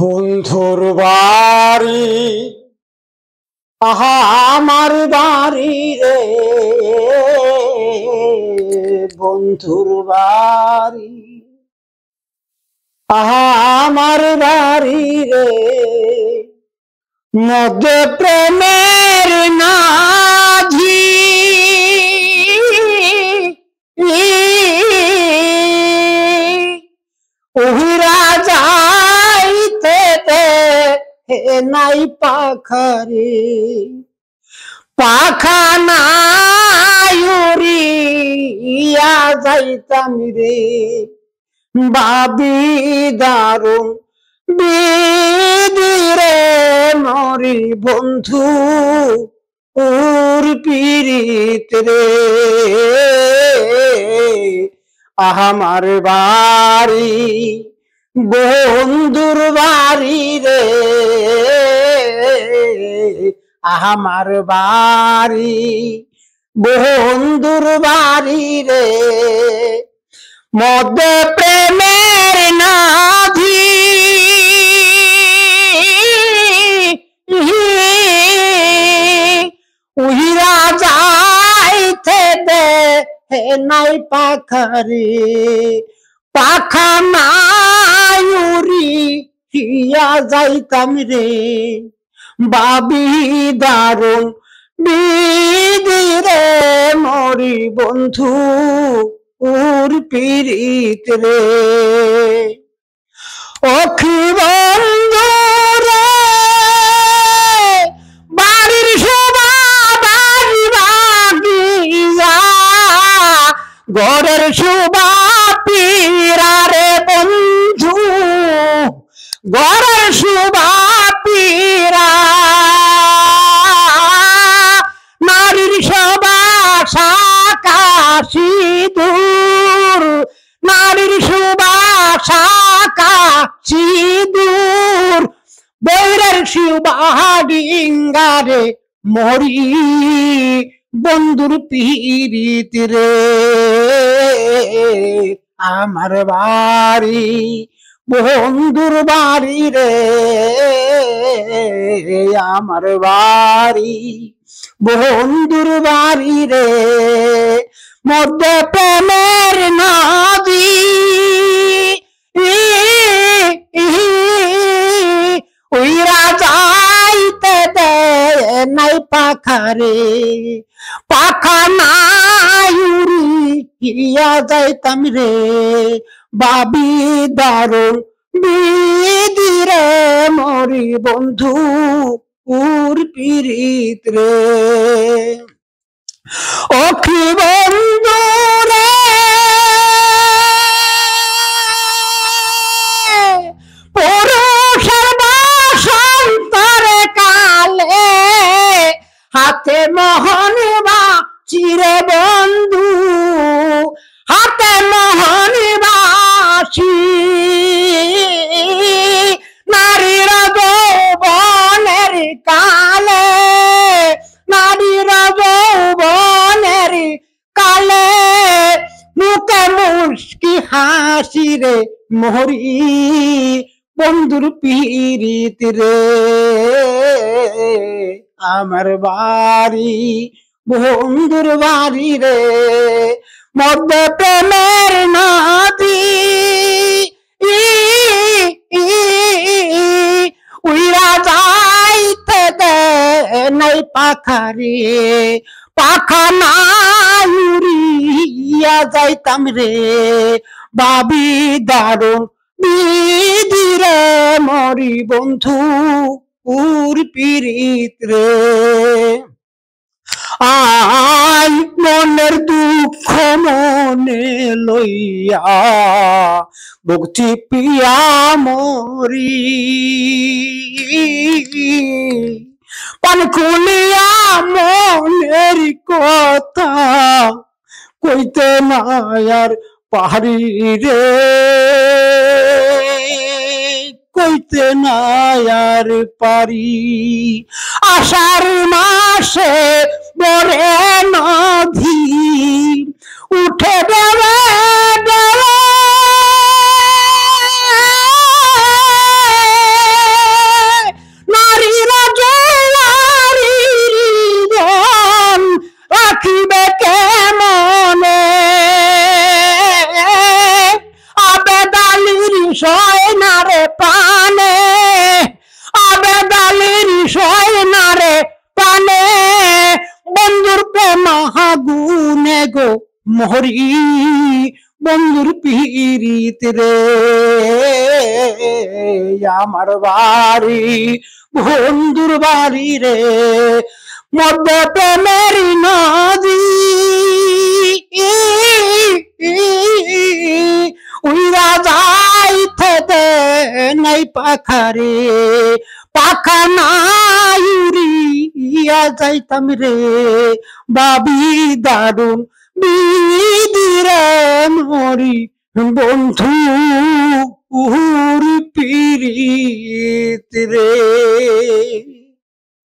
বন্ধুর বাড়ি আহা আমার বাড়ি রে, বন্ধুর বাড়ি আহা আমার বাড়ি রে, মধ্যে প্রেমের নাধি উহিরা যাইতে হে নাই পাখারে, পাখা নাই উড়িয়া যাইতাম রে, বাবি দারুণ বিদিরে মরি বন্ধু ওর পীড়িত রে, আমার বাড়ি বন্ধুর বাড়ি রে, আমার বাড়ি বন্ধুর বাড়ি রে, মধ্যে প্রেমের নাধি উহিরা যাইতে দে নাই পাখারে, পাখা নাই উড়িয়া যাইতাম রে, বাবি দারুণ বিদিরে মরি বন্ধু ওর পীড়িত রে, অখি বন্ধু রে বাড়ির শোভা বাড়ি বাগিয়া, ঘরের শোভা পীরা রে বন্ধু, ঘরের শোভা পীরা, নারীর শোভা শাখা সিঁদুর, নারীর শোভা শাখা সিঁদুর, বৈরের শোভা ডিঙ্গারে মরি বন্ধুর পীড়িত রে, আমার বাড়ি বন্ধুর বাড়ি রে, আমার বাড়ি বন্ধুর বাড়ি রে, মধ্যে প্রেমের নদী উইরা যাইতে দে নাই পাখারে, পাখা নাই উড়িয়া যাইতাম রে, বাবি দারুণ বিদিরে মরি বন্ধু ওর পীড়িত রে, অখি বন্ধু রে পুরুষের বসন্তরে কালে, হাতে মোহনবা চিরে বন্ধু, হাতে মোহনবাসী, নারীর যৌবনের কালে, নারীর যৌবনের কালে, মুখে মুস্কি হাসি রে মরি বন্ধুর পীড়িত রে, আমার বাড়ি বন্ধুর বাড়ি রে, মধ্যে প্রেমের নদী উইরা যাইতে দে নাই পাখারে, পাখা নাই উড়িয়া যাইতাম রে, বাবি দারুণ বিদিরে মরি বন্ধু ওর পীড়িত রে, আই মনের দুঃখ মনে লইয়া বুক চিপিয়া মরি, পান খুলিয়া মনের কথা কইতে না আর পাহাড়ি রে, কইতে না আর পারি, আষাঢ় মাসে বরে নদী উঠে দেবে দেবে মহরি বন্ধুর পিরিত রে আমার বাড়ি বন্ধুর বাড়ি রে মধ্যে প্রেমের নদী উইরা যাইতে দে নাই পাখারে পাখা নাই উড়িয়া যাইতাম রে বাবি দারুণ বিদিরে মরি বন্ধু উহুর পিরিত রে।